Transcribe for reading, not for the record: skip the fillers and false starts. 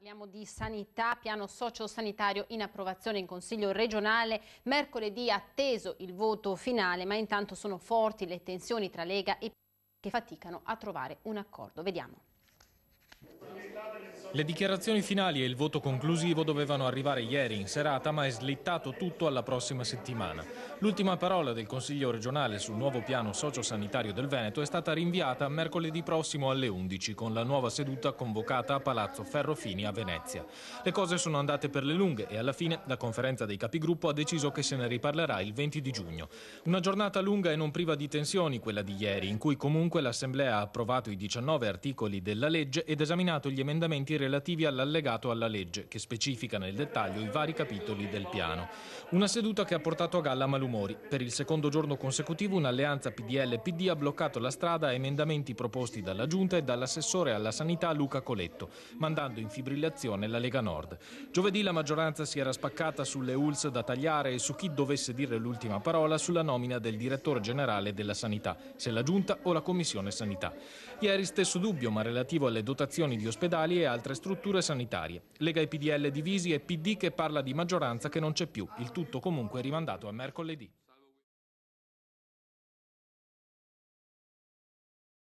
Parliamo di sanità, piano sociosanitario in approvazione in Consiglio regionale. Mercoledì atteso il voto finale, ma intanto sono forti le tensioni tra Lega e che faticano a trovare un accordo. Vediamo. Le dichiarazioni finali e il voto conclusivo dovevano arrivare ieri in serata, ma è slittato tutto alla prossima settimana. L'ultima parola del Consiglio regionale sul nuovo piano sociosanitario del Veneto è stata rinviata a mercoledì prossimo alle 11, con la nuova seduta convocata a Palazzo Ferrofini a Venezia. Le cose sono andate per le lunghe e alla fine la conferenza dei capigruppo ha deciso che se ne riparlerà il 20 di giugno. Una giornata lunga e non priva di tensioni, quella di ieri, in cui comunque l'Assemblea ha approvato i 19 articoli della legge ed esaminato gli emendamenti relativi all'allegato alla legge, che specifica nel dettaglio i vari capitoli del piano. Una seduta che ha portato a galla malumori. Per il secondo giorno consecutivo un'alleanza PDL-PD ha bloccato la strada a emendamenti proposti dalla Giunta e dall'assessore alla sanità Luca Coletto, mandando in fibrillazione la Lega Nord. Giovedì la maggioranza si era spaccata sulle ULS da tagliare e su chi dovesse dire l'ultima parola sulla nomina del direttore generale della sanità, se la Giunta o la Commissione Sanità. Ieri stesso dubbio, ma relativo alle dotazioni di ospedali e altre strutture sanitarie. Lega e PDL divisi e PD che parla di maggioranza che non c'è più, il tutto comunque rimandato a mercoledì.